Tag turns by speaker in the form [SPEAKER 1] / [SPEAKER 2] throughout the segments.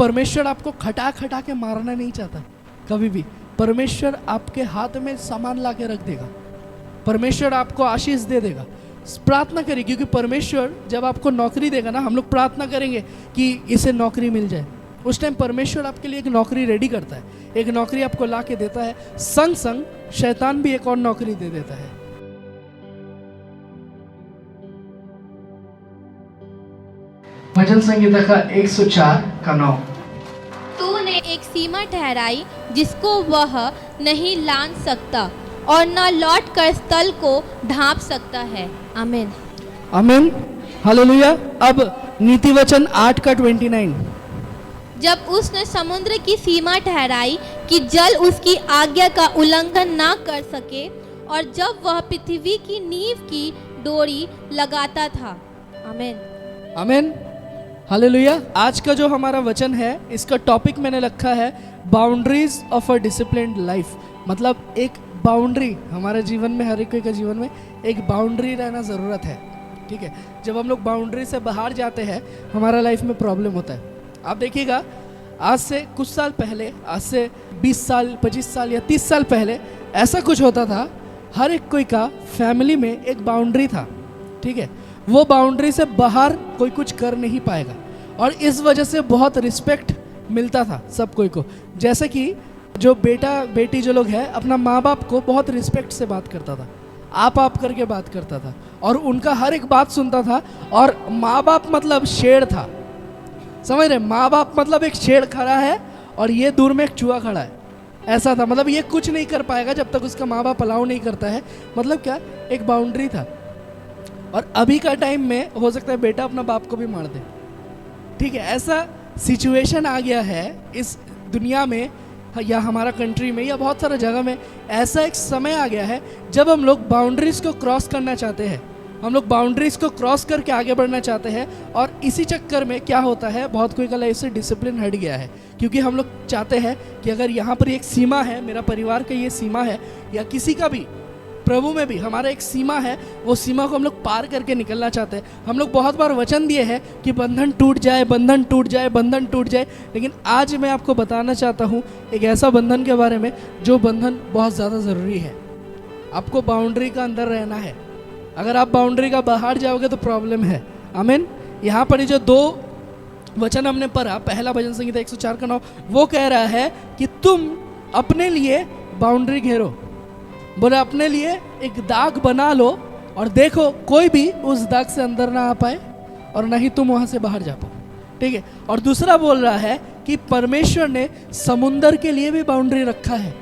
[SPEAKER 1] परमेश्वर आपको खटा खटा के मारना नहीं चाहता कभी भी। परमेश्वर आपके हाथ में सामान ला के रख देगा, परमेश्वर आपको आशीष दे देगा। प्रार्थना करिए, क्योंकि परमेश्वर जब आपको नौकरी देगा ना, हम लोग प्रार्थना करेंगे कि इसे नौकरी मिल जाए, उस टाइम परमेश्वर आपके लिए एक नौकरी रेडी करता है, एक नौकरी आपको ला के देता है। संग संग शैतान भी एक और नौकरी दे देता है। भजन संहिता का 104:9।
[SPEAKER 2] तूने एक सीमा ठहराई जिसको वह नहीं लांघ सकता और न लौट कर स्थल को ढांप सकता है। आमीन
[SPEAKER 1] आमीन, हालेलुया। अब नीति वचन 8:29।
[SPEAKER 2] जब उसने समुद्र की सीमा ठहराई कि जल उसकी आज्ञा का उल्लंघन ना कर सके, और जब वह पृथ्वी की नींव की डोरी लगाता था। आमीन
[SPEAKER 1] आमीन, हालेलुया। आज का जो हमारा वचन है, इसका टॉपिक मैंने रखा है boundaries of a disciplined life. मतलब एक बाउंड्री हमारे जीवन में, हर एक के जीवन में एक बाउंड्री रहना ज़रूरत है, ठीक है। जब हम लोग बाउंड्री से बाहर जाते हैं, हमारा लाइफ में प्रॉब्लम होता है। आप देखिएगा, आज से कुछ साल पहले, आज से 20 साल 25 साल या 30 साल पहले ऐसा कुछ होता था, हर एक कोई का फैमिली में एक बाउंड्री था, ठीक है। वो बाउंड्री से बाहर कोई कुछ कर नहीं पाएगा, और इस वजह से बहुत रिस्पेक्ट मिलता था सब कोई को। जैसे कि जो बेटा बेटी जो लोग हैं, अपना माँ बाप को बहुत रिस्पेक्ट से बात करता था, आप करके बात करता था, और उनका हर एक बात सुनता था। और माँ बाप मतलब शेर था, समझ रहे? माँ बाप मतलब एक शेर खड़ा है और ये दूर में एक चूहा खड़ा है, ऐसा था। मतलब ये कुछ नहीं कर पाएगा जब तक उसका माँ बाप अलाउ नहीं करता है। मतलब क्या, एक बाउंड्री था। और अभी का टाइम में हो सकता है बेटा अपना बाप को भी मार दे, ठीक है। ऐसा सिचुएशन आ गया है इस दुनिया में, या हमारा कंट्री में, या बहुत सारा जगह में ऐसा एक समय आ गया है जब हम लोग बाउंड्रीज को क्रॉस करना चाहते हैं, हम लोग बाउंड्रीज को क्रॉस करके आगे बढ़ना चाहते हैं। और इसी चक्कर में क्या होता है, बहुत कोई का लाइफ से डिसिप्लिन हट गया है, क्योंकि हम लोग चाहते हैं कि अगर यहाँ पर एक सीमा है, मेरा परिवार का ये सीमा है, या किसी का भी प्रभु में भी हमारा एक सीमा है, वो सीमा को हम लोग पार करके निकलना चाहते हैं। हम लोग बहुत बार वचन दिए हैं कि बंधन टूट जाए, बंधन टूट जाए, बंधन टूट जाए, लेकिन आज मैं आपको बताना चाहता हूँ एक ऐसा बंधन के बारे में जो बंधन बहुत ज़्यादा ज़रूरी है। आपको बाउंड्री का अंदर रहना है, अगर आप बाउंड्री का बाहर जाओगे तो प्रॉब्लम है। आमीन। यहाँ पर जो 2 वचन हमने पढ़ा, पहला भजन संहिता 104:9, वो कह रहा है कि तुम अपने लिए बाउंड्री घेरो, बोले अपने लिए एक दाग बना लो, और देखो कोई भी उस दाग से अंदर ना आ पाए और ना ही तुम वहाँ से बाहर जा पाओ, ठीक है। और दूसरा बोल रहा है कि परमेश्वर ने समुंदर के लिए भी बाउंड्री रखा है।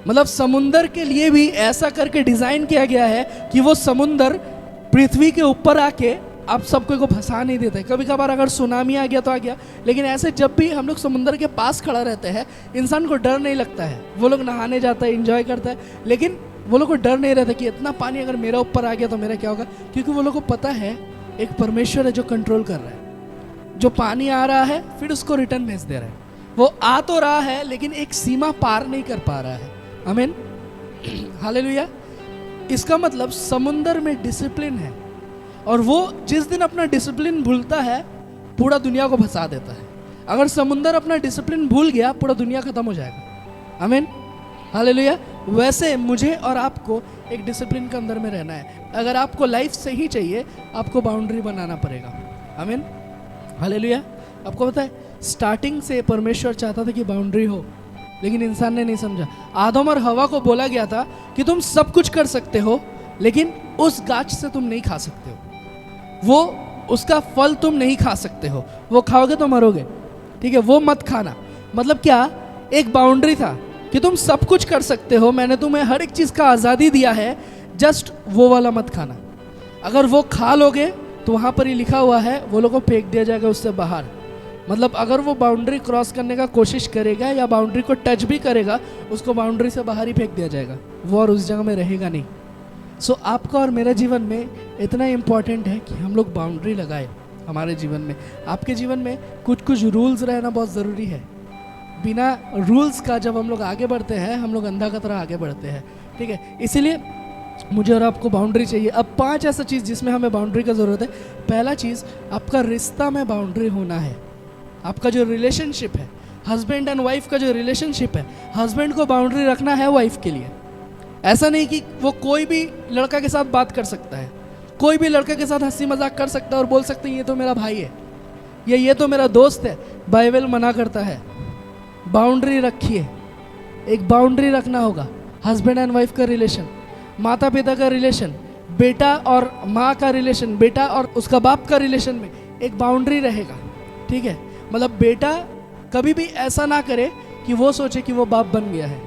[SPEAKER 1] मतलब समुंदर के लिए भी ऐसा करके डिज़ाइन किया गया है कि वो समुंदर पृथ्वी के ऊपर आके आप सबको को फंसा नहीं देता है। कभी कभार अगर सुनामी आ गया तो आ गया, लेकिन ऐसे जब भी हम लोग समुंदर के पास खड़ा रहते हैं, इंसान को डर नहीं लगता है। वो लोग नहाने जाता है, एंजॉय करता है, लेकिन वो लोग को डर नहीं रहता कि इतना पानी अगर मेरा ऊपर आ गया तो मेरा क्या होगा, क्योंकि वो लोग को पता है एक परमेश्वर है जो कंट्रोल कर रहा है। जो पानी आ रहा है फिर उसको रिटर्न भेज दे रहा है, वो आ तो रहा है लेकिन एक सीमा पार नहीं कर पा रहा है। आमीन, हालेलुया। इसका मतलब समुंदर में डिसिप्लिन है, और वो जिस दिन अपना डिसिप्लिन भूलता है पूरा दुनिया को फंसा देता है। अगर समुंदर अपना डिसिप्लिन भूल गया, पूरा दुनिया खत्म हो जाएगा। आमीन, हालेलुया। वैसे मुझे और आपको एक डिसिप्लिन के अंदर में रहना है। अगर आपको लाइफ सही चाहिए, आपको बाउंड्री बनाना पड़ेगा। आमीन, हालेलुया। आपको पता है, स्टार्टिंग से परमेश्वर चाहता था कि बाउंड्री हो, लेकिन इंसान ने नहीं समझा। आदम और हवा को बोला गया था कि तुम सब कुछ कर सकते हो, लेकिन उस गाछ से तुम नहीं खा सकते हो, वो उसका फल तुम नहीं खा सकते हो, वो खाओगे तो मरोगे, ठीक है, वो मत खाना। मतलब क्या, एक बाउंड्री था कि तुम सब कुछ कर सकते हो, मैंने तुम्हें हर एक चीज़ का आज़ादी दिया है, जस्ट वो वाला मत खाना। अगर वो खा लोगे तो वहाँ पर ही लिखा हुआ है वो लोगों को फेंक दिया जाएगा उससे बाहर। मतलब अगर वो बाउंड्री क्रॉस करने का कोशिश करेगा या बाउंड्री को टच भी करेगा, उसको बाउंड्री से बाहर ही फेंक दिया जाएगा, वो और उस जगह में रहेगा नहीं। सो आपका और मेरे जीवन में इतना इम्पॉर्टेंट है कि हम लोग बाउंड्री लगाए हमारे जीवन में। आपके जीवन में कुछ कुछ रूल्स रहना बहुत ज़रूरी है। बिना रूल्स का जब हम लोग आगे बढ़ते हैं, हम लोग अंधा की तरह आगे बढ़ते हैं, ठीक है। इसीलिए मुझे और आपको बाउंड्री चाहिए। अब 5 ऐसा चीज़ जिसमें हमें बाउंड्री का ज़रूरत है। पहला चीज़, आपका रिश्ता में बाउंड्री होना है। आपका जो रिलेशनशिप है, हस्बैंड एंड वाइफ का जो रिलेशनशिप है, हस्बैंड को बाउंड्री रखना है वाइफ के लिए। ऐसा नहीं कि वो कोई भी लड़का के साथ बात कर सकता है, कोई भी लड़के के साथ हंसी मजाक कर सकता है और बोल सकते हैं ये तो मेरा भाई है या ये तो मेरा दोस्त है। बाइबल मना करता है, बाउंड्री रखिए। एक बाउंड्री रखना होगा। हस्बैंड एंड वाइफ का रिलेशन, माता पिता का रिलेशन, बेटा और माँ का रिलेशन, बेटा और उसका बाप का रिलेशन में एक बाउंड्री रहेगा, ठीक है। मतलब बेटा कभी भी ऐसा ना करे कि वो सोचे कि वो बाप बन गया है,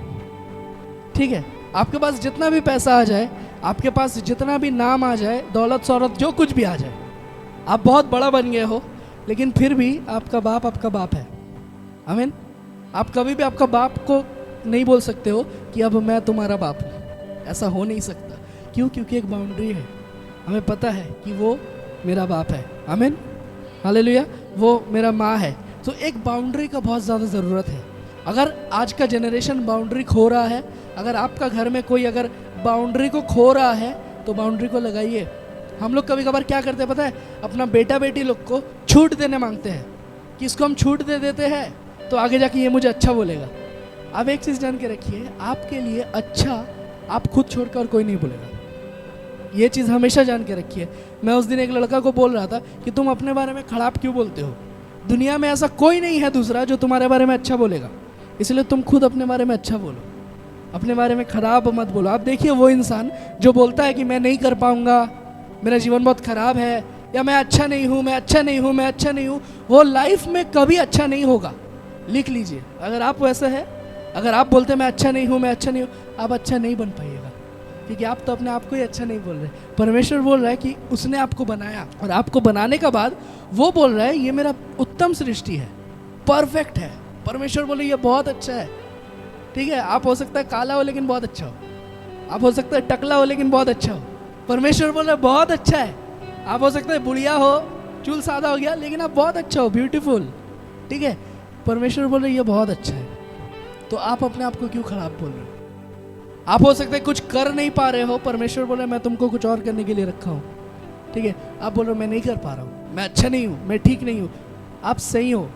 [SPEAKER 1] ठीक है। आपके पास जितना भी पैसा आ जाए, आपके पास जितना भी नाम आ जाए, दौलत शौहरत जो कुछ भी आ जाए, आप बहुत बड़ा बन गए हो, लेकिन फिर भी आपका बाप है। आमीन। आप कभी भी आपका बाप को नहीं बोल सकते हो कि अब मैं तुम्हारा बाप हूँ, ऐसा हो नहीं सकता। क्यों? क्योंकि एक बाउंड्री है। हमें पता है कि वो मेरा बाप है। आमीन, हालेलुया। वो मेरा माँ है। तो एक बाउंड्री का बहुत ज़्यादा ज़रूरत है। अगर आज का जनरेशन बाउंड्री खो रहा है, अगर आपका घर में कोई अगर बाउंड्री को खो रहा है तो बाउंड्री को लगाइए। हम लोग कभी कभार क्या करते हैं पता है, अपना बेटा बेटी लोग को छूट देने मांगते हैं कि इसको हम छूट दे देते हैं तो आगे जाके ये मुझे अच्छा बोलेगा। आप एक चीज़ जान के रखिए, आपके लिए अच्छा आप खुद छोड़कर कोई नहीं बोलेगा। ये चीज़ हमेशा जान के रखिए। मैं उस दिन एक लड़का को बोल रहा था कि तुम अपने बारे में खराब क्यों बोलते हो, दुनिया में ऐसा कोई नहीं है दूसरा जो तुम्हारे बारे में अच्छा बोलेगा, इसलिए तुम खुद अपने बारे में अच्छा बोलो, अपने बारे में खराब मत बोलो। आप देखिए वो इंसान जो बोलता है कि मैं नहीं कर पाऊँगा, मेरा जीवन बहुत ख़राब है, या मैं अच्छा नहीं हूँ, मैं अच्छा नहीं हूँ, मैं अच्छा नहीं हूँ, वो लाइफ में कभी अच्छा नहीं होगा। लिख लीजिए, अगर आप वैसे है, अगर आप बोलते मैं अच्छा नहीं हूँ, मैं अच्छा नहीं हूँ, आप अच्छा नहीं बन पाइएगा, क्योंकि आप तो अपने आप को ही अच्छा नहीं बोल रहे। परमेश्वर बोल रहा है कि उसने आपको बनाया, और आपको बनाने के बाद वो बोल रहा है ये मेरा उत्तम सृष्टि है, परफेक्ट है। परमेश्वर बोले ये बहुत अच्छा है, ठीक है। आप हो सकता है काला हो लेकिन बहुत अच्छा हो, आप हो सकता है टकला हो लेकिन बहुत अच्छा हो। परमेश्वर बोल रहा है बहुत अच्छा है। आप हो सकता है बुढ़िया हो, चूल सादा हो गया, लेकिन आप बहुत अच्छा हो, ब्यूटीफुल, ठीक है। परमेश्वर बोल रहे ये बहुत अच्छा है। तो आप अपने आप को क्यों खराब बोल रहे हो? आप हो सकता है कुछ कर नहीं पा रहे हो, परमेश्वर बोल रहे मैं तुमको कुछ और करने के लिए रखा हूँ, ठीक है। आप बोल रहे हो मैं नहीं कर पा रहा हूँ, मैं अच्छा नहीं हूँ, मैं ठीक नहीं हूँ। आप सही हो।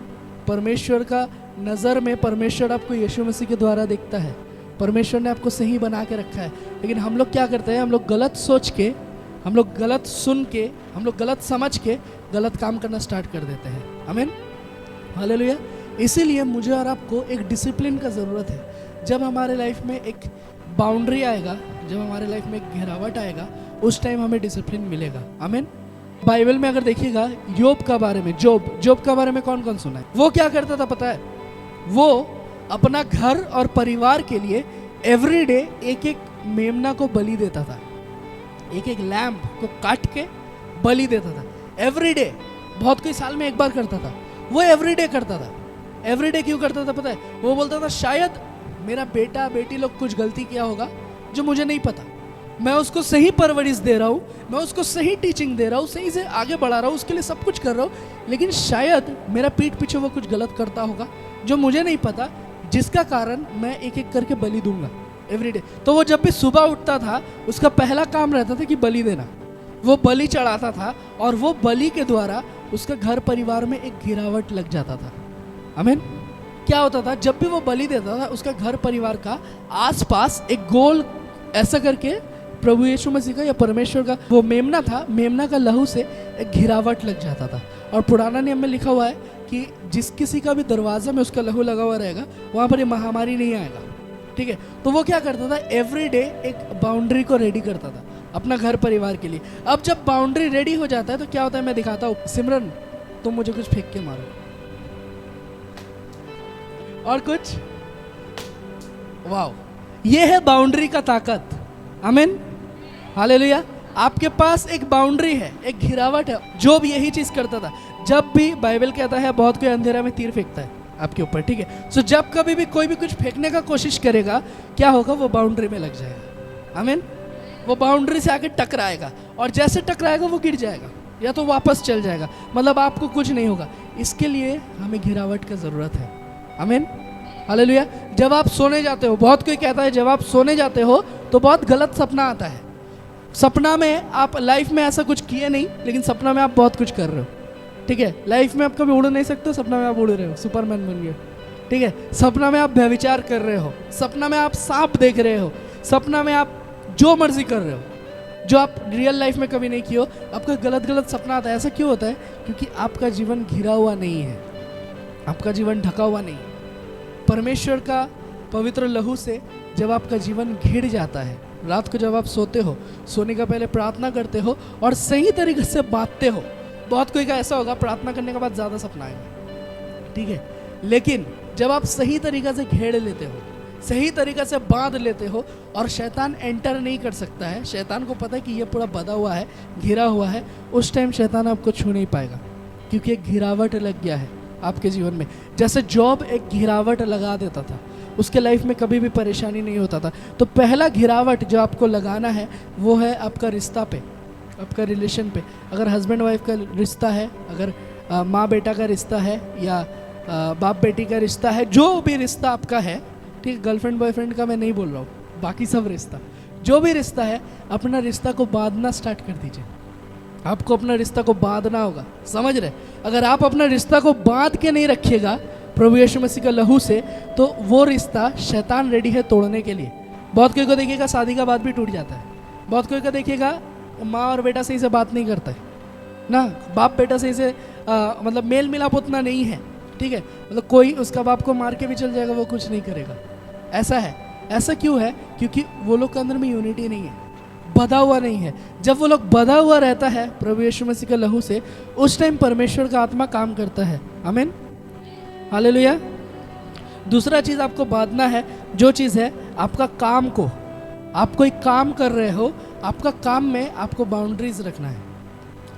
[SPEAKER 1] परमेश्वर का नज़र में परमेश्वर आपको यीशु मसीह के द्वारा देखता है। परमेश्वर ने आपको सही बना के रखा है। लेकिन हम लोग क्या करते हैं, हम लोग गलत सोच के, हम लोग गलत सुन के, हम लोग गलत समझ के गलत काम करना स्टार्ट कर देते हैं। आमीन, हालेलुया। इसीलिए मुझे और आपको एक डिसिप्लिन का ज़रूरत है। जब हमारे लाइफ में एक बाउंड्री आएगा, जब हमारे लाइफ में एक गिरावट आएगा, उस टाइम हमें डिसिप्लिन मिलेगा। आमीन। बाइबल में अगर देखिएगा योब का बारे में, जोब का बारे में कौन कौन सुना है? वो क्या करता था पता है? वो अपना घर और परिवार के लिए एवरीडे एक एक मेमना को बलि देता था, एक एक लैम्प को काट के बलि देता था एवरीडे। बहुत कोई साल में एक बार करता था, वो एवरीडे करता था। एवरीडे क्यों करता था पता है? वो बोलता था शायद मेरा बेटा बेटी लोग कुछ गलती किया होगा जो मुझे नहीं पता, मैं उसको सही परवरिश दे रहा हूँ, मैं उसको सही टीचिंग दे रहा हूँ, सही से आगे बढ़ा रहा हूँ, उसके लिए सब कुछ कर रहा हूँ, लेकिन शायद मेरा पीठ पीछे वो कुछ गलत करता होगा जो मुझे नहीं पता, जिसका कारण मैं एक एक करके बलि दूंगा एवरीडे। तो वो जब भी सुबह उठता था, उसका पहला काम रहता था कि बलि देना। वो बलि चढ़ाता था और वो बलि के द्वारा उसका घर परिवार में एक गिरावट लग जाता था। आमीन। क्या होता था? जब भी वो बलि देता था, उसका घर परिवार का आसपास एक गोल ऐसा करके प्रभु यीशु मसीह का या परमेश्वर का वो मेमना था, मेमना का लहू से एक घिरावट लग जाता था। और पुराना नियम में लिखा हुआ है कि जिस किसी का भी दरवाजा में उसका लहू लगा हुआ रहेगा, वहाँ पर ये महामारी नहीं आएगा, ठीक है। तो वो क्या करता था? एवरीडे एक बाउंड्री को रेडी करता था अपना घर परिवार के लिए। अब जब बाउंड्री रेडी हो जाता है तो क्या होता है, मैं दिखाता हूँ। सिमरन तुम मुझे कुछ फेंक के मारो, और कुछ। वाह, ये है बाउंड्री का ताकत। आमीन, हालेलुया। आपके पास एक बाउंड्री है, एक घिरावट है। जोब यही चीज करता था। जब भी बाइबल कहता है बहुत कोई अंधेरा में तीर फेंकता है आपके ऊपर, ठीक है। सो जब कभी भी कोई भी कुछ फेंकने का कोशिश करेगा, क्या होगा? वो बाउंड्री में लग जाएगा। आमीन। वो बाउंड्री से आके टकराएगा, और जैसे टकराएगा वो गिर जाएगा या तो वापस चल जाएगा, मतलब आपको कुछ नहीं होगा। इसके लिए हमें घिरावट का जरूरत है। आमीन, हालेलुया। जब आप सोने जाते हो, बहुत कोई कहता है जब आप सोने जाते हो तो बहुत गलत सपना आता है। सपना में आप लाइफ में ऐसा कुछ किए नहीं, लेकिन सपना में आप बहुत कुछ कर रहे हो, ठीक है, लाइफ में आप कभी उड़ नहीं सकते, सपना में आप उड़ रहे हो, सुपरमैन बन गए, ठीक है। सपना में आप व्यभिचार कर रहे हो, सपना में आप सांप देख रहे हो, सपना में आप जो मर्जी कर रहे हो, जो आप रियल लाइफ में कभी नहीं किए हो। आपका गलत गलत सपना आता है। ऐसा क्यों होता है? क्योंकि आपका जीवन घिरा हुआ नहीं है, आपका जीवन ढका हुआ नहीं है। परमेश्वर का पवित्र लहू से जब आपका जीवन घिर जाता है, रात को जब आप सोते हो, सोने का पहले प्रार्थना करते हो और सही तरीके से बांटते हो। बहुत कोई का ऐसा होगा प्रार्थना करने के बाद ज़्यादा सपना आएगा, ठीक है, लेकिन जब आप सही तरीक़े से घेर लेते हो, सही तरीक़े से बांध लेते हो और शैतान एंटर नहीं कर सकता है, शैतान को पता है कि ये पूरा बंधा हुआ है, घिरा हुआ है, उस टाइम शैतान आपको छू नहीं पाएगा, क्योंकि एक घिरावट लग गया है आपके जीवन में। जैसे जॉब एक घिरावट लगा देता था, उसके लाइफ में कभी भी परेशानी नहीं होता था। तो पहला घिरावट जो आपको लगाना है वो है आपका रिश्ता पे, आपका रिलेशन पे। अगर हस्बैंड वाइफ का रिश्ता है, अगर माँ बेटा का रिश्ता है, या बाप बेटी का रिश्ता है, जो भी रिश्ता आपका है, ठीक है, गर्लफ्रेंड बॉयफ्रेंड का मैं नहीं बोल रहा हूँ, बाकी सब रिश्ता, जो भी रिश्ता है, अपना रिश्ता को बांधना स्टार्ट कर दीजिए। आपको अपना रिश्ता को बांधना होगा, समझ रहे? अगर आप अपना रिश्ता को बांध के नहीं रखिएगा प्रभु यीशु मसीह का लहू से, तो वो रिश्ता शैतान रेडी है तोड़ने के लिए। बहुत कोई को देखिएगा शादी का बाद भी टूट जाता है। बहुत कोई को देखिएगा माँ और बेटा सही से बात नहीं करता है ना, बाप बेटा सही से मतलब मेल मिलाप उतना नहीं है, ठीक है, मतलब कोई उसका बाप को मार के भी चल जाएगा, वो कुछ नहीं करेगा। ऐसा है। ऐसा क्यों है? क्योंकि वो लोग के अंदर में यूनिटी नहीं है, बधा हुआ नहीं है। जब वो लोग बधा हुआ रहता है प्रभु यीशु मसीह के लहू से, उस टाइम परमेश्वर का आत्मा काम करता है। आमीन, हालेलुया। दूसरा चीज़ आपको बांधना है, जो चीज़ है आपका काम को। आप कोई काम कर रहे हो, आपका काम में आपको बाउंड्रीज रखना है।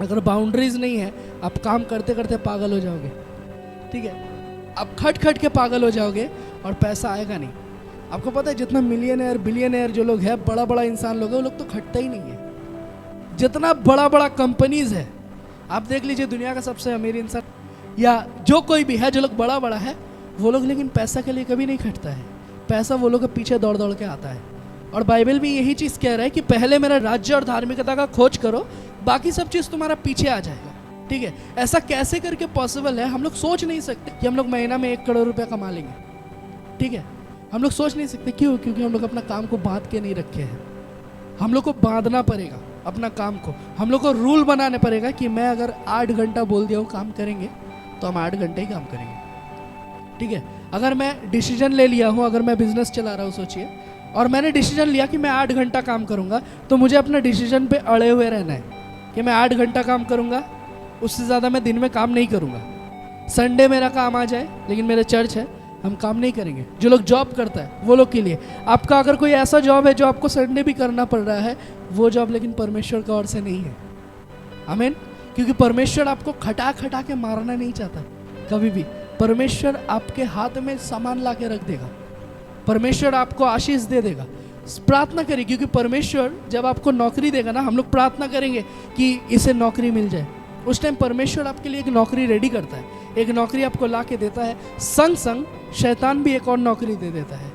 [SPEAKER 1] अगर बाउंड्रीज नहीं है, आप काम करते करते पागल हो जाओगे, ठीक है, आप खट खट के पागल हो जाओगे और पैसा आएगा नहीं। आपको पता है जितना मिलियनेयर बिलियनेयर जो लोग हैं, बड़ा बड़ा इंसान लोग हैं, वो लोग तो खटता ही नहीं है। जितना बड़ा बड़ा कंपनीज है, आप देख लीजिए दुनिया का सबसे अमीर इंसान या जो कोई भी है, जो लोग बड़ा बड़ा है, वो लोग लेकिन पैसा के लिए कभी नहीं खटता है। पैसा वो लोग के पीछे दौड़ दौड़ के आता है। और बाइबल भी यही चीज़ कह रहा है कि पहले मेरा राज्य और धार्मिकता का खोज करो, बाकी सब चीज़ तुम्हारा पीछे आ जाएगा, ठीक है। ऐसा कैसे करके पॉसिबल है? हम लोग सोच नहीं सकते कि हम लोग महीना में 1 करोड़ रुपया कमा लेंगे, ठीक है, हम लोग सोच नहीं सकते। क्यों? क्योंकि हम लोग अपना काम को बांध के नहीं रखे हैं। हम लोग को बांधना पड़ेगा अपना काम को। हम लोग को रूल बनाने पड़ेगा कि मैं अगर 8 घंटा बोल दिया हूँ काम करेंगे, तो हम 8 घंटे ही काम करेंगे, ठीक है। अगर मैं डिसीजन ले लिया हूँ, अगर मैं बिजनेस चला रहा हूँ, सोचिए, और मैंने डिसीजन लिया कि मैं 8 घंटा काम करूँगा, तो मुझे अपने डिसीजन पे अड़े हुए रहना है कि मैं 8 घंटा काम करूँगा, उससे ज़्यादा मैं दिन में काम नहीं करूँगा। संडे मेरा काम आ जाए, लेकिन मेरा चर्च है, हम काम नहीं करेंगे। जो लोग जॉब करता है वो लोग के लिए, आपका अगर कोई ऐसा जॉब है जो आपको संडे भी करना पड़ रहा है, वो जॉब लेकिन परमेश्वर का ओर से नहीं है। आमीन। क्योंकि परमेश्वर आपको खटा खटा के मारना नहीं चाहता कभी भी। परमेश्वर आपके हाथ में सामान ला के रख देगा, परमेश्वर आपको आशीष दे देगा। प्रार्थना करिए, क्योंकि परमेश्वर जब आपको नौकरी देगा ना, हम लोग प्रार्थना करेंगे कि इसे नौकरी मिल जाए, उस टाइम परमेश्वर आपके लिए एक नौकरी रेडी करता है, एक नौकरी आपको ला के देता है। संग संग शैतान भी एक और नौकरी दे देता है।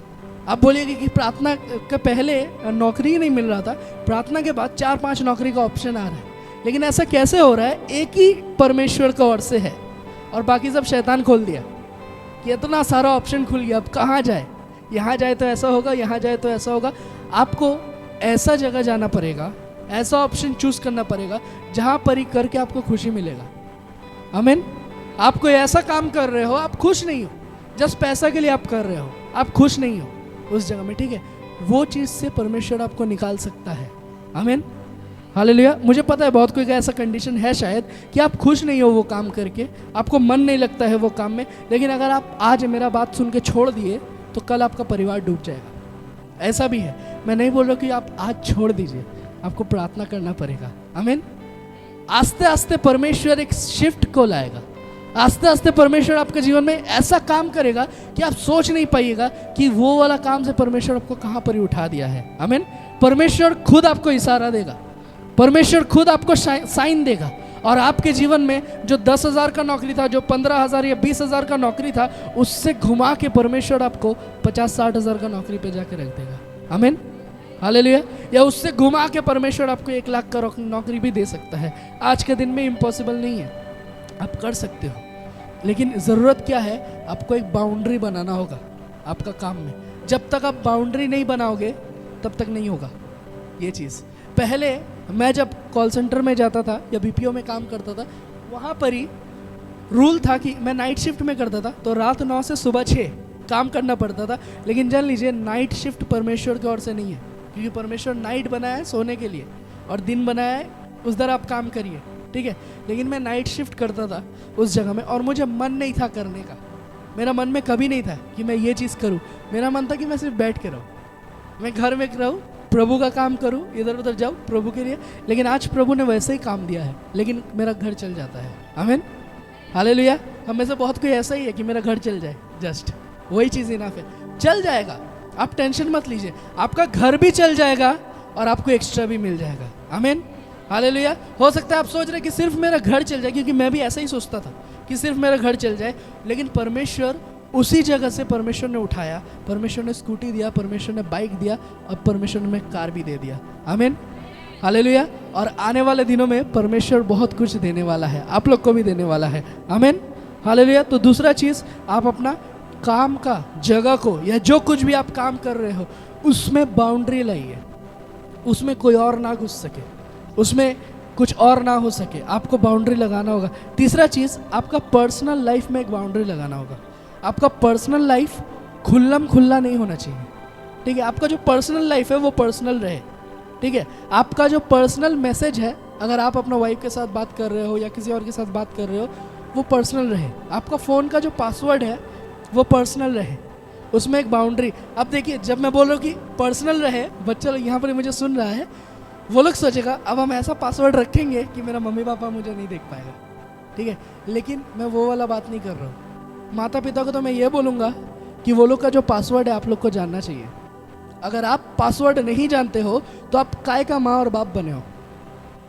[SPEAKER 1] आप बोलिएगा कि प्रार्थना के पहले नौकरी ही नहीं मिल रहा था, प्रार्थना के बाद 4-5 नौकरी का ऑप्शन आ रहा है। लेकिन ऐसा कैसे हो रहा है? एक ही परमेश्वर का ओर से है और बाकी सब शैतान खोल दिया कि इतना सारा ऑप्शन खुल गया, अब कहाँ जाए, यहाँ जाए तो ऐसा होगा, यहाँ जाए तो ऐसा होगा। आपको ऐसा जगह जाना पड़ेगा, ऐसा ऑप्शन चूज करना पड़ेगा जहाँ पर ही करके आपको खुशी मिलेगा। आमीन। आप कोई ऐसा काम कर रहे हो, आप खुश नहीं हो, जस्ट पैसा के लिए आप कर रहे हो, आप खुश नहीं हो उस जगह में, ठीक है, वो चीज़ से परमेश्वर आपको निकाल सकता है। आमीन, हालेलुया। मुझे पता है बहुत कोई का ऐसा कंडीशन है शायद कि आप खुश नहीं हो वो काम करके, आपको मन नहीं लगता है वो काम में, लेकिन अगर आप आज मेरा बात सुन के छोड़ दिए तो कल आपका परिवार डूब जाएगा। ऐसा भी है। मैं नहीं बोल रहा कि आप आज छोड़ दीजिए, आपको प्रार्थना करना पड़ेगा। आमीन। आस्ते आस्ते परमेश्वर एक शिफ्ट को लाएगा, आस्ते आस्ते परमेश्वर आपके जीवन में ऐसा काम करेगा कि आप सोच नहीं पाइएगा कि वो वाला काम से परमेश्वर आपको कहाँ पर ही उठा दिया है। आमीन। परमेश्वर खुद आपको इशारा देगा, परमेश्वर खुद आपको साइन देगा, और आपके जीवन में जो 10,000 का नौकरी था, जो 15,000 या 20,000 का नौकरी था, उससे घुमा के परमेश्वर आपको 50-60 का नौकरी पे जाके रख देगा। आमीन, हालेलुया। या उससे घुमा के परमेश्वर आपको 1 लाख का नौकरी भी दे सकता है। आज के दिन में इम्पॉसिबल नहीं है, आप कर सकते हो, लेकिन ज़रूरत क्या है, आपको एक बाउंड्री बनाना होगा आपका काम में। जब तक आप बाउंड्री नहीं बनाओगे तब तक नहीं होगा ये चीज़। पहले मैं जब कॉल सेंटर में जाता था या बीपीओ में काम करता था, वहाँ पर ही रूल था कि मैं नाइट शिफ्ट में करता था, तो रात 9 से सुबह 6 काम करना पड़ता था। लेकिन जान लीजिए, नाइट शिफ्ट परमेश्वर की ओर से नहीं है, क्योंकि परमेश्वर नाइट बनाया है सोने के लिए और दिन बनाया है उस दर आप काम करिए, ठीक है। लेकिन मैं नाइट शिफ्ट करता था उस जगह में, और मुझे मन नहीं था करने का। मेरा मन में कभी नहीं था कि मैं ये चीज़ करूँ। मेरा मन था कि मैं सिर्फ बैठ के रहूँ, मैं घर में रहूँ, प्रभु का काम करूँ, इधर उधर जाऊँ प्रभु के लिए। लेकिन आज प्रभु ने वैसे ही काम दिया है, लेकिन मेरा घर चल जाता है। आमीन, हालेलुया। हम में से बहुत कोई ऐसा ही है कि मेरा घर चल जाए, जस्ट वही चीज़ इनफ है। चल जाएगा, आप टेंशन मत लीजिए, आपका घर भी चल जाएगा और आपको एक्स्ट्रा भी मिल जाएगा। आमीन, हालेलुया। हो सकता है आप सोच रहे कि सिर्फ मेरा घर चल जाए, क्योंकि मैं भी ऐसा ही सोचता था कि सिर्फ मेरा घर चल जाए। लेकिन परमेश्वर उसी जगह से परमेश्वर ने उठाया, परमेश्वर ने स्कूटी दिया, परमेश्वर ने बाइक दिया, अब परमेश्वर ने कार भी दे दिया। आमीन, हालेलुया। और आने वाले दिनों में परमेश्वर बहुत कुछ देने वाला है, आप लोग को भी देने वाला है। आमीन, हालेलुया। तो दूसरा चीज़, आप अपना काम का जगह को या जो कुछ भी आप काम कर रहे हो उसमें बाउंड्री लाइए, उसमें कोई और ना घुस सके, उसमें कुछ और ना हो सके, आपको बाउंड्री लगाना होगा। तीसरा चीज़, आपका पर्सनल लाइफ में एक बाउंड्री लगाना होगा। आपका पर्सनल लाइफ खुल्लम खुल्ला नहीं होना चाहिए, ठीक है। आपका जो पर्सनल लाइफ है वो पर्सनल रहे, ठीक है। आपका जो पर्सनल मैसेज है, अगर आप अपना वाइफ के साथ बात कर रहे हो या किसी और के साथ बात कर रहे हो, वो पर्सनल रहे। आपका फ़ोन का जो पासवर्ड है वो पर्सनल रहे, उसमें एक बाउंड्री। अब देखिए, जब मैं बोल रहा हूँ कि पर्सनल रहे, बच्चा लोग यहाँ पर मुझे सुन रहा है, वो लोग सोचेगा अब हम ऐसा पासवर्ड रखेंगे कि मेरा मम्मी पापा मुझे नहीं देख पाएगा, ठीक है। लेकिन मैं वो वाला बात नहीं कर रहा हूँ। माता पिता को तो मैं ये बोलूँगा कि वो लोग का जो पासवर्ड है आप लोग को जानना चाहिए। अगर आप पासवर्ड नहीं जानते हो तो आप काय का माँ और बाप बने हो।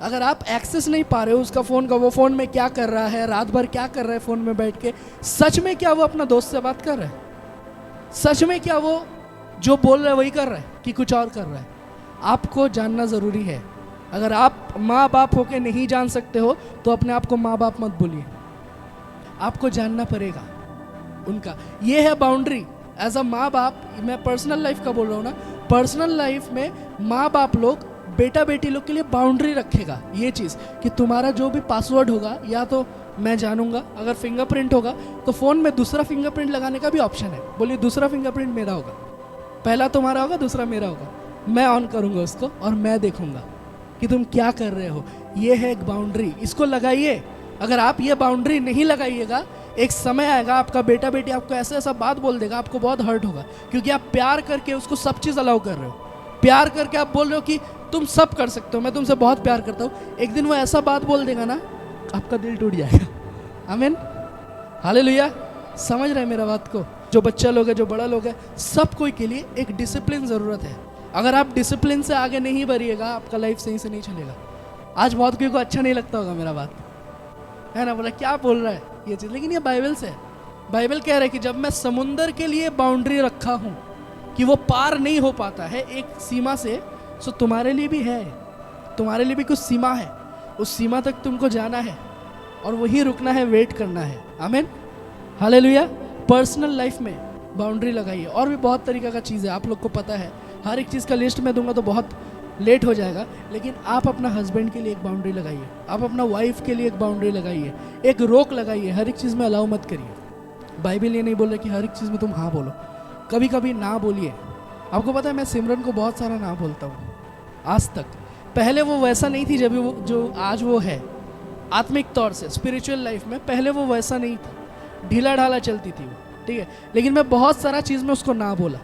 [SPEAKER 1] अगर आप एक्सेस नहीं पा रहे हो उसका फ़ोन का, वो फ़ोन में क्या कर रहा है, रात भर क्या कर रहा है फ़ोन में बैठ के, सच में क्या वो अपना दोस्त से बात कर रहा है, सच में क्या वो जो बोल रहा है वही कर रहा है कि कुछ और कर रहा है, आपको जानना ज़रूरी है। अगर आप माँ बाप होके नहीं जान सकते हो तो अपने आप को माँ बाप मत बोलिए, आपको जानना पड़ेगा उनका। ये है बाउंड्री एज अ माँ बाप। मैं पर्सनल लाइफ का बोल रहा हूँ ना, पर्सनल लाइफ में माँ बाप लोग बेटा बेटी लोग के लिए बाउंड्री रखेगा। ये चीज़ कि तुम्हारा जो भी पासवर्ड होगा या तो मैं जानूंगा, अगर फिंगरप्रिंट होगा तो फ़ोन में दूसरा फिंगरप्रिंट लगाने का भी ऑप्शन है। बोलिए दूसरा फिंगरप्रिंट मेरा होगा, पहला तुम्हारा होगा, दूसरा मेरा होगा। मैं ऑन करूँगा उसको और मैं देखूँगा कि तुम क्या कर रहे हो। ये है एक बाउंड्री, इसको लगाइए। अगर आप ये बाउंड्री नहीं लगाइएगा, एक समय आएगा आपका बेटा बेटी आपको ऐसा ऐसा बात बोल देगा, आपको बहुत हर्ट होगा, क्योंकि आप प्यार करके उसको सब चीज़ अलाउ कर रहे हो। प्यार करके आप बोल रहे हो कि तुम सब कर सकते हो, मैं तुमसे बहुत प्यार करता हूँ। एक दिन वो ऐसा बात बोल देगा ना, आपका दिल टूट जाएगा। आमीन, हालेलुया। समझ रहे हैं मेरा बात को? जो बच्चा लोग है, जो बड़ा लोग है, सब कोई के लिए एक डिसिप्लिन ज़रूरत है। अगर आप डिसिप्लिन से आगे नहीं बढ़िएगा, आपका लाइफ सही से नहीं चलेगा। आज बहुत कोई को अच्छा नहीं लगता होगा मेरा बात, है ना, बोला क्या बोल रहा है ये चीज़, लेकिन ये बाइबल से है। बाइबल कह रहा है कि जब मैं समुंदर के लिए बाउंड्री रखा हूँ कि वो पार नहीं हो पाता है एक सीमा से, सो तुम्हारे लिए भी है, तुम्हारे लिए भी कुछ सीमा है, उस सीमा तक तुमको जाना है और वहीं रुकना है, वेट करना है। आमीन, हालेलुया। पर्सनल लाइफ में बाउंड्री लगाइए। और भी बहुत तरीक़ा का चीज़ है, आप लोग को पता है, हर एक चीज़ का लिस्ट मैं दूंगा तो बहुत लेट हो जाएगा। लेकिन आप अपना हस्बैंड के लिए एक बाउंड्री लगाइए, आप अपना वाइफ के लिए एक बाउंड्री लगाइए, एक रोक लगाइए। हर एक चीज़ में अलाउ मत करिए। बाइबल ये नहीं बोल रहा कि हर एक चीज़ में तुम हाँ बोलो, कभी कभी ना बोलिए। आपको पता है मैं सिमरन को बहुत सारा ना बोलता हूँ आज तक। पहले वो वैसा नहीं थी जब वो जो आज वो है आत्मिक तौर से, स्पिरिचुअल लाइफ में पहले वो वैसा नहीं थी, ढीला ढाला चलती थी वो, ठीक है। लेकिन मैं बहुत सारा चीज़ में उसको ना बोला,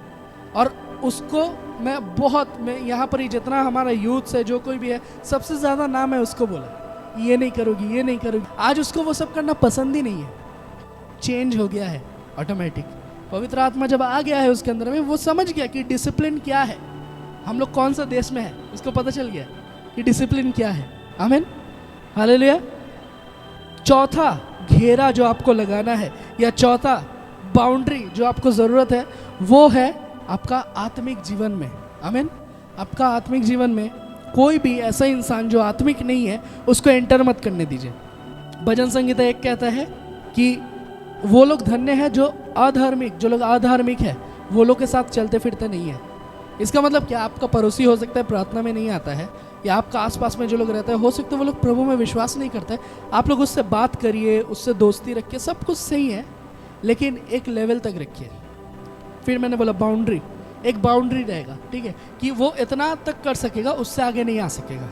[SPEAKER 1] और उसको मैं यहाँ पर ही जितना हमारा यूथ है, जो कोई भी है, सबसे ज़्यादा ना मैं उसको बोला, ये नहीं करोगी, ये नहीं करोगी। आज उसको वो सब करना पसंद ही नहीं है, चेंज हो गया है ऑटोमेटिक। पवित्र आत्मा जब आ गया है उसके अंदर में, वो समझ गया कि डिसिप्लिन क्या है, हम लोग कौन सा देश में है, उसको पता चल गया कि डिसिप्लिन क्या है। आमीन, हालेलुया। चौथा घेरा जो आपको लगाना है, या चौथा बाउंड्री जो आपको ज़रूरत है, वो है आपका आत्मिक जीवन में। आमीन, आपका आत्मिक जीवन में कोई भी ऐसा इंसान जो आत्मिक नहीं है उसको एंटर मत करने दीजिए। भजन संगीता एक कहता है कि वो लोग धन्य है जो लोग अधार्मिक है, वो लोग के साथ चलते फिरते नहीं है। इसका मतलब क्या? आपका पड़ोसी हो सकता है प्रार्थना में नहीं आता है, या आपका आसपास में जो लोग रहते हैं हो सकता है वो लोग प्रभु में विश्वास नहीं करते। आप लोग उससे बात करिए, उससे दोस्ती रखिए, सब कुछ सही है, लेकिन एक लेवल तक रखिए। फिर मैंने बोला बाउंड्री, एक बाउंड्री रहेगा, ठीक है, कि वो इतना तक कर सकेगा, उससे आगे नहीं आ सकेगा।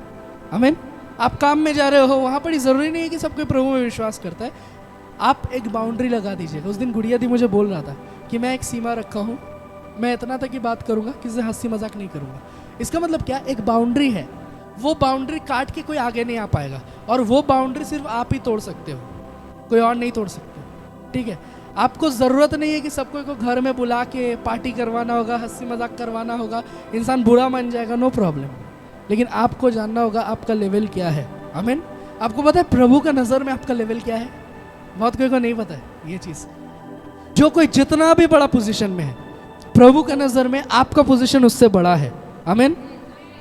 [SPEAKER 1] आमीन। आप काम में जा रहे हो, वहाँ पर ही ज़रूरी नहीं है कि सब कोई प्रभु में विश्वास करता है। आप एक बाउंड्री लगा दीजिएगा। उस दिन गुड़िया दी मुझे बोल रहा था कि मैं एक सीमा रखा हूँ, मैं इतना तक ही बात करूँगा, किसी से हंसी मजाक नहीं करूँगा। इसका मतलब क्या? एक बाउंड्री है, वो बाउंड्री काट के कोई आगे नहीं आ पाएगा, और वो बाउंड्री सिर्फ आप ही तोड़ सकते हो, कोई और नहीं तोड़ सकते, ठीक है। आपको ज़रूरत नहीं है कि सबको को घर में बुला के पार्टी करवाना होगा, हंसी मजाक करवाना होगा, इंसान बुरा मान जाएगा, नो प्रॉब्लम। लेकिन आपको जानना होगा आपका लेवल क्या है। आमीन। आपको पता है प्रभु का नज़र में आपका लेवल क्या है? बहुत कोई को नहीं पता है ये चीज़। जो कोई जितना भी बड़ा पोजीशन में है, प्रभु के नज़र में आपका पोजीशन उससे बड़ा है। आमीन।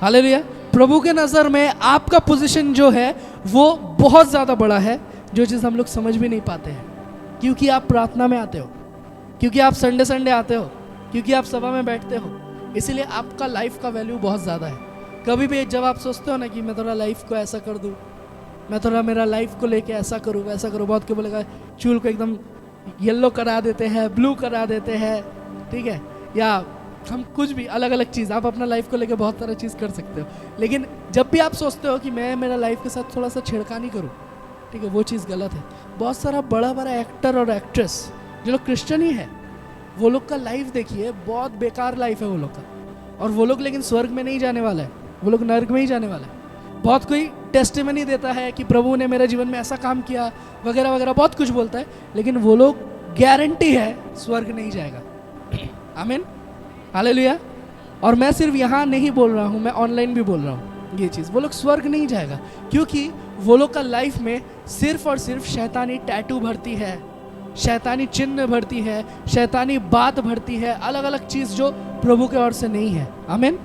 [SPEAKER 1] हालेलुया। प्रभु के नज़र में आपका पोजीशन जो है वो बहुत ज़्यादा बड़ा है, जो चीज़ हम लोग समझ भी नहीं पाते हैं, क्योंकि आप प्रार्थना में आते हो, क्योंकि आप संडे आते हो, क्योंकि आप सभा में बैठते हो, इसीलिए आपका लाइफ का वैल्यू बहुत ज़्यादा है। कभी भी जब आप सोचते हो ना कि मैं थोड़ा लाइफ को ऐसा कर दूँ, मैं थोड़ा मेरा लाइफ को लेके ऐसा करूँ वैसा करूँ, बहुत के बोलेगा चूल को एकदम येलो करा देते हैं, ब्लू करा देते हैं, ठीक है, या हम कुछ भी अलग अलग चीज़, आप अपना लाइफ को लेके बहुत सारा चीज़ कर सकते हो। लेकिन जब भी आप सोचते हो कि मैं मेरा लाइफ के साथ थोड़ा सा छेड़खानी करूँ, ठीक है, वो चीज़ गलत है। बहुत सारा बड़ा बड़ा एक्टर और एक्ट्रेस जो लोग क्रिश्चियन ही है, वो लोग का लाइफ देखिए, बहुत बेकार लाइफ है वो लोग का, और वो लोग लेकिन स्वर्ग में नहीं जाने वाला है, वो लोग नर्क में ही जाने वाला है। बहुत कोई टेस्टिमनी देता है कि प्रभु ने मेरे जीवन में ऐसा काम किया वगैरह वगैरह, बहुत कुछ बोलता है, लेकिन वो लोग गारंटी है स्वर्ग नहीं जाएगा। आमीन। हालेलुया। और मैं सिर्फ यहाँ नहीं बोल रहा हूँ, मैं ऑनलाइन भी बोल रहा हूँ ये चीज़, वो लोग स्वर्ग नहीं जाएगा, क्योंकि वो लोग का लाइफ में सिर्फ और सिर्फ शैतानी टैटू भरती है, शैतानी चिन्ह भरती है, शैतानी बात भरती है, अलग अलग चीज़ जो प्रभु के ओर से नहीं है। आमीन।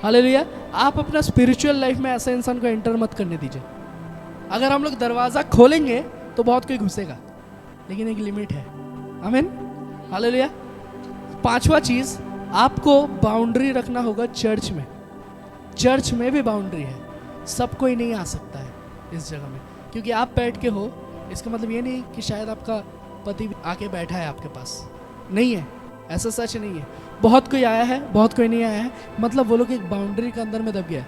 [SPEAKER 1] हालेलुया। आप अपना स्पिरिचुअल लाइफ में ऐसे इंसान को एंटर मत करने दीजिए। अगर हम लोग दरवाज़ा खोलेंगे तो बहुत कोई घुसेगा, लेकिन एक लिमिट है। आमीन। हालेलुया। पांचवा चीज़, आपको बाउंड्री रखना होगा चर्च में। चर्च में भी बाउंड्री है, सब कोई नहीं आ सकता है इस जगह में, क्योंकि आप बैठ के हो, इसका मतलब ये नहीं कि शायद आपका पति आके बैठा है आपके पास, नहीं है, ऐसा सच नहीं है। बहुत कोई आया है, बहुत कोई नहीं आया है, मतलब वो लोग एक बाउंड्री के अंदर में दब गया है,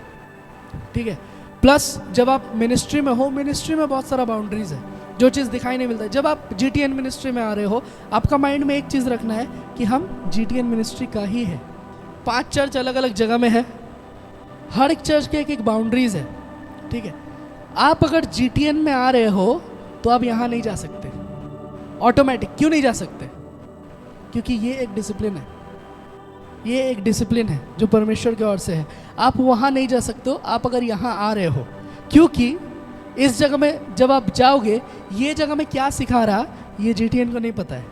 [SPEAKER 1] ठीक है। प्लस जब आप मिनिस्ट्री में हो, मिनिस्ट्री में बहुत सारा बाउंड्रीज है, जो चीज़ दिखाई नहीं मिलता है। जब आप GTN मिनिस्ट्री में आ रहे हो, आपका माइंड में एक चीज़ रखना है कि हम GTN मिनिस्ट्री का ही है। 5 चर्च अलग अलग जगह में है, हर एक चर्च के एक बाउंड्रीज है, ठीक है। आप अगर GTN में आ रहे हो तो आप यहाँ नहीं जा सकते ऑटोमेटिक। क्यों नहीं जा सकते? क्योंकि ये एक डिसिप्लिन है, ये एक डिसिप्लिन है जो परमेश्वर की ओर से है। आप वहाँ नहीं जा सकते हो आप अगर यहाँ आ रहे हो, क्योंकि इस जगह में जब आप जाओगे, ये जगह में क्या सिखा रहा ये GTN को नहीं पता है,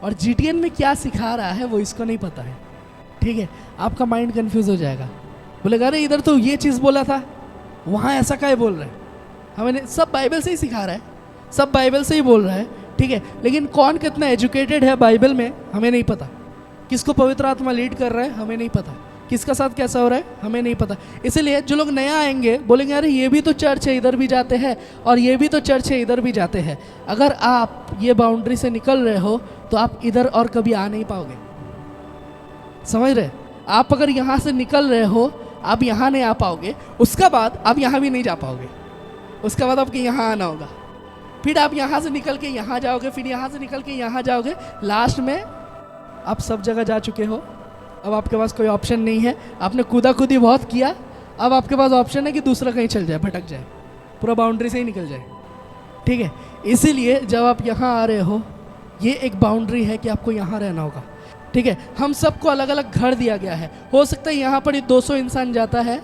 [SPEAKER 1] और GTN में क्या सिखा रहा है वो इसको नहीं पता है, ठीक है। आपका माइंड कंफ्यूज हो जाएगा, बोलेगा अरे इधर तो ये चीज़ बोला था, वहाँ ऐसा क्या बोल रहा है। हमें सब बाइबल से ही सिखा रहा है, सब बाइबल से ही बोल रहा है, ठीक है, लेकिन कौन कितना एजुकेटेड है बाइबल में हमें नहीं पता, किसको पवित्र आत्मा लीड कर रहा है हमें नहीं पता, किसका साथ कैसा हो रहा है हमें नहीं पता। इसलिए जो लोग नया आएंगे बोलेंगे अरे ये भी तो चर्च है, इधर भी जाते हैं, और ये भी तो चर्च है, इधर भी जाते हैं। अगर आप ये बाउंड्री से निकल रहे हो तो आप इधर और कभी आ नहीं पाओगे, समझ रहे? आप अगर यहाँ से निकल रहे हो आप यहाँ नहीं आ पाओगे, उसका बाद आप यहाँ भी नहीं जा पाओगे, उसके बाद आपको यहाँ आना होगा, फिर आप यहाँ से निकल के यहाँ जाओगे, फिर यहाँ से निकल के यहाँ जाओगे, लास्ट में आप सब जगह जा चुके हो। अब आपके पास कोई ऑप्शन नहीं है, आपने कूदा कूदी बहुत किया, अब आपके पास ऑप्शन है कि दूसरा कहीं चल जाए, भटक जाए, पूरा बाउंड्री से ही निकल जाए, ठीक है। इसीलिए जब आप यहाँ आ रहे हो, ये एक बाउंड्री है कि आपको यहाँ रहना होगा, ठीक है। हम सबको अलग अलग घर दिया गया है, हो सकता है यहाँ पर ही 200 इंसान जाता है,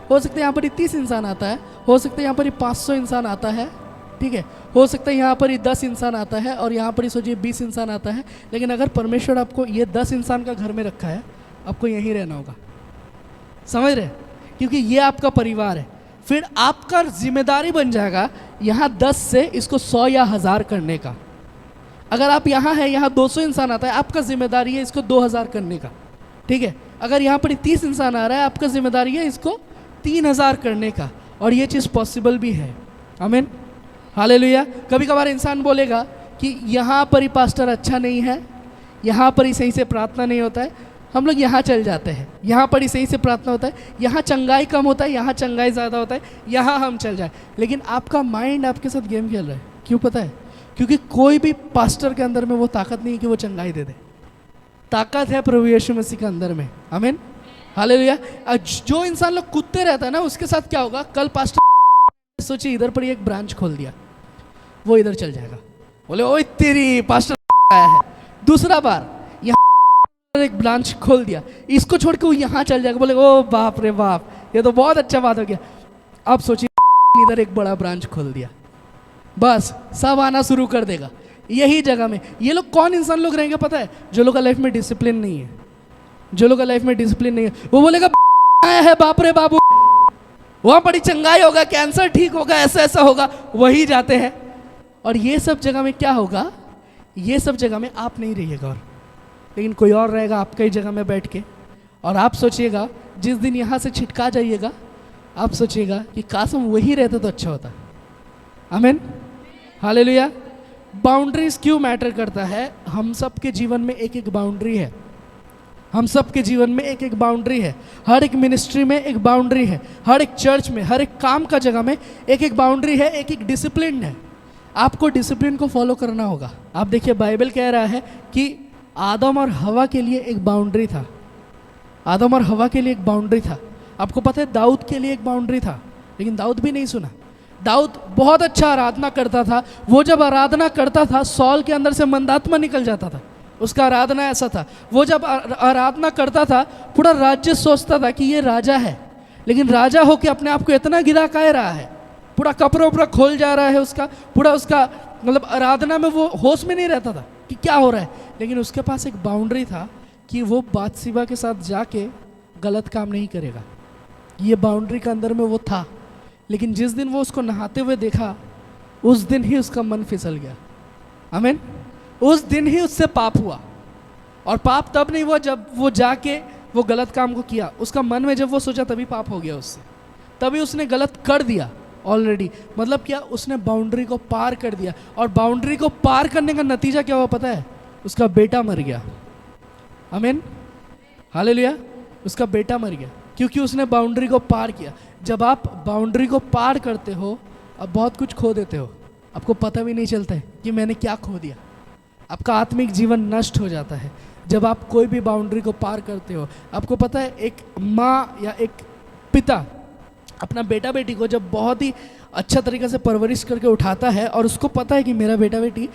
[SPEAKER 1] हो सकता है यहाँ पर ही 30 इंसान आता है, हो सकता है यहाँ पर ही 500 इंसान आता है, ठीक है, हो सकता है यहाँ पर ही 10 इंसान आता है, और यहाँ पर ही सोचिए 20 इंसान आता है। लेकिन अगर परमेश्वर आपको ये 10 इंसान का घर में रखा है, आपको यहीं रहना होगा, समझ रहे? क्योंकि ये आपका परिवार है। फिर आपका जिम्मेदारी बन जाएगा यहाँ 10 से इसको 100 या 1000 करने का। अगर आप यहाँ है, यहाँ 200 इंसान आता है, आपका जिम्मेदारी है इसको 2000 करने का, ठीक है। अगर यहाँ पर 30 इंसान आ रहा है, आपका जिम्मेदारी है इसको 3000 करने का, और ये चीज़ पॉसिबल भी है। आमीन, हालेलुया। कभी कभार इंसान बोलेगा कि यहाँ पर ही पास्टर अच्छा नहीं है, यहाँ पर ही सही से प्रार्थना नहीं होता है, हम लोग यहाँ चल जाते हैं, यहाँ पर ही सही से प्रार्थना होता है, यहाँ चंगाई कम होता है, यहाँ चंगाई ज़्यादा होता है, यहाँ हम चल जाए। लेकिन आपका माइंड आपके साथ गेम खेल रहा है। क्यों पता है? क्योंकि कोई भी पास्टर के अंदर में वो ताकत नहीं है कि वो चंगाई दे दे। ताकत है प्रभु यीशु मसीह के अंदर में। आमीन, हालेलुया। जो इंसान लोग कूदते रहता है ना, उसके साथ क्या होगा? कल पास्टर सोचिए इधर पर एक ब्रांच खोल दिया, वो इधर चल जाएगा, बोले ओए तेरी पास्टर आया है। दूसरा बार यहाँ एक ब्रांच खोल दिया, इसको छोड़ के वो यहाँ चल जाएगा, बोले ओ बाप रे बाप, ये तो बहुत अच्छा बात हो गया। अब सोचिए इधर एक बड़ा ब्रांच खोल दिया, बस सब आना शुरू कर देगा यही जगह में। ये लोग कौन इंसान लोग रहेंगे पता है? जो लोग का लाइफ में डिसिप्लिन नहीं है, जो लोग का लाइफ में डिसिप्लिन नहीं है। वो बोलेगा आया है बाप रे बाबू, वहाँ बड़ी चंगाई होगा, कैंसर ठीक होगा, ऐसा ऐसा होगा, वही जाते हैं। और ये सब जगह में क्या होगा? ये सब जगह में आप नहीं रहिएगा, और लेकिन कोई और रहेगा आपका ही जगह में बैठ के। और आप सोचिएगा जिस दिन यहाँ से छिटका जाइएगा, आप सोचिएगा कि काश हम वही रहते तो अच्छा होता। आमीन, हालेलुया। बाउंड्रीज क्यों मैटर करता है? हम सब के जीवन में एक एक बाउंड्री है, हम सब के जीवन में एक एक बाउंड्री है। हर एक मिनिस्ट्री में एक बाउंड्री है, हर एक चर्च में, हर एक काम का जगह में एक एक बाउंड्री है, एक एक डिसिप्लिन है। आपको डिसिप्लिन को फॉलो करना होगा। आप देखिए बाइबल कह रहा है कि आदम और हवा के लिए एक बाउंड्री था, आदम और हवा के लिए एक बाउंड्री था। आपको पता है दाऊद के लिए एक बाउंड्री था, लेकिन दाऊद भी नहीं सुना। दाऊद बहुत अच्छा आराधना करता था, वो जब आराधना करता था सौल के अंदर से मंदात्मा निकल जाता था, उसका आराधना ऐसा था। वो जब आराधना करता था पूरा राज्य सोचता था कि ये राजा है, लेकिन राजा होके अपने आप को इतना गिरा काहे रहा है, पूरा कपड़ा उपड़ा खोल जा रहा है उसका, पूरा उसका मतलब आराधना में वो होश में नहीं रहता था कि क्या हो रहा है। लेकिन उसके पास एक बाउंड्री था कि वो बातसीबा के साथ जाके गलत काम नहीं करेगा, ये बाउंड्री के अंदर में वो था। लेकिन जिस दिन वो उसको नहाते हुए देखा, उस दिन ही उसका मन फिसल गया। आमीन, उस दिन ही उससे पाप हुआ। और पाप तब नहीं हुआ जब वो जाके वो गलत काम को किया, उसका मन में जब वो सोचा तभी पाप हो गया उससे, तभी उसने गलत कर दिया ऑलरेडी। मतलब क्या? उसने बाउंड्री को पार कर दिया, और बाउंड्री को पार करने का नतीजा क्या हुआ पता है? उसका बेटा मर गया। आमीन, हालेलुया। उसका बेटा मर गया क्योंकि उसने बाउंड्री को पार किया। जब आप बाउंड्री को पार करते हो, आप बहुत कुछ खो देते हो, आपको पता भी नहीं चलता है कि मैंने क्या खो दिया। आपका आत्मिक जीवन नष्ट हो जाता है जब आप कोई भी बाउंड्री को पार करते हो। आपको पता है एक माँ या एक पिता अपना बेटा बेटी को जब बहुत ही अच्छा तरीके से परवरिश करके उठाता है, और उसको पता है कि मेरा बेटा बेटी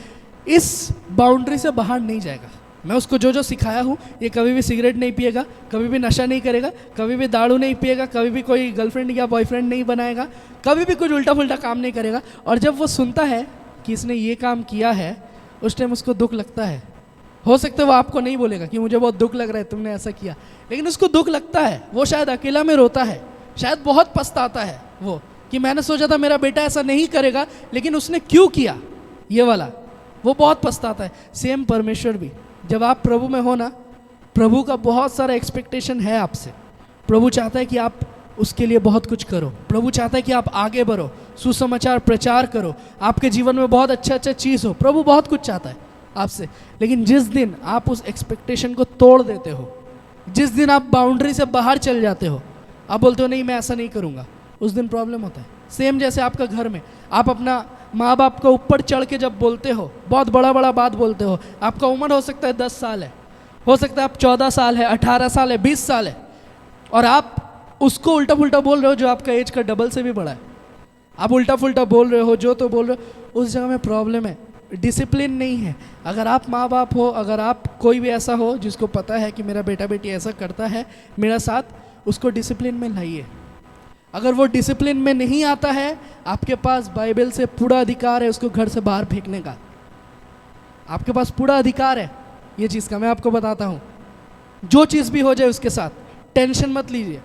[SPEAKER 1] इस बाउंड्री से बाहर नहीं जाएगा, मैं उसको जो जो सिखाया हूँ, ये कभी भी सिगरेट नहीं पिएगा, कभी भी नशा नहीं करेगा, कभी भी दारू नहीं पिएगा, कभी भी कोई गर्लफ्रेंड या बॉयफ्रेंड नहीं बनाएगा, कभी भी कुछ उल्टा पुल्टा काम नहीं करेगा। और जब वो सुनता है कि इसने ये काम किया है, उस टाइम उसको दुख लगता है। हो सकता है वो आपको नहीं बोलेगा कि मुझे बहुत दुख लग रहा है तुमने ऐसा किया, लेकिन उसको दुख लगता है। वो शायद अकेला में रोता है, शायद बहुत पछताता है वो कि मैंने सोचा था मेरा बेटा ऐसा नहीं करेगा, लेकिन उसने क्यों किया ये वाला, वो बहुत पछताता है। सेम परमेश्वर भी, जब आप प्रभु में हो ना, प्रभु का बहुत सारा एक्सपेक्टेशन है आपसे। प्रभु चाहता है कि आप उसके लिए बहुत कुछ करो, प्रभु चाहता है कि आप आगे बढ़ो, सुसमाचार प्रचार करो, आपके जीवन में बहुत अच्छा अच्छा चीज़ हो। प्रभु बहुत कुछ चाहता है आपसे, लेकिन जिस दिन आप उस एक्सपेक्टेशन को तोड़ देते हो, जिस दिन आप बाउंड्री से बाहर चल जाते हो, आप बोलते हो नहीं मैं ऐसा नहीं करूँगा, उस दिन प्रॉब्लम होता है। सेम जैसे आपका घर में आप अपना माँ बाप को ऊपर चढ़ के जब बोलते हो, बहुत बड़ा बड़ा बात बोलते हो, आपका उम्र हो सकता है 10 साल है, हो सकता है आप 14 साल है, 18 साल है, 20 साल है, और आप उसको उल्टा पुल्टा बोल रहे हो जो आपका एज का डबल से भी बड़ा है। आप उल्टा पुल्टा बोल रहे हो, जो तो बोल रहे हो, उस जगह में प्रॉब्लम है, डिसिप्लिन नहीं है। अगर आप माँ बाप हो, अगर आप कोई भी ऐसा हो जिसको पता है कि मेरा बेटा बेटी ऐसा करता है मेरा साथ, उसको डिसिप्लिन में लाइए। अगर वो डिसिप्लिन में नहीं आता है, आपके पास बाइबल से पूरा अधिकार है उसको घर से बाहर फेंकने का। आपके पास पूरा अधिकार है ये चीज़ का, मैं आपको बताता हूँ। जो चीज़ भी हो जाए उसके साथ टेंशन मत लीजिए,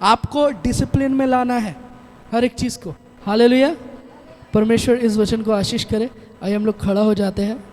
[SPEAKER 1] आपको डिसिप्लिन में लाना है, हर एक चीज़ को। हालेलुया। परमेश्वर इस वचन को आशीष करे। आइए हम लोग खड़ा हो जाते हैं।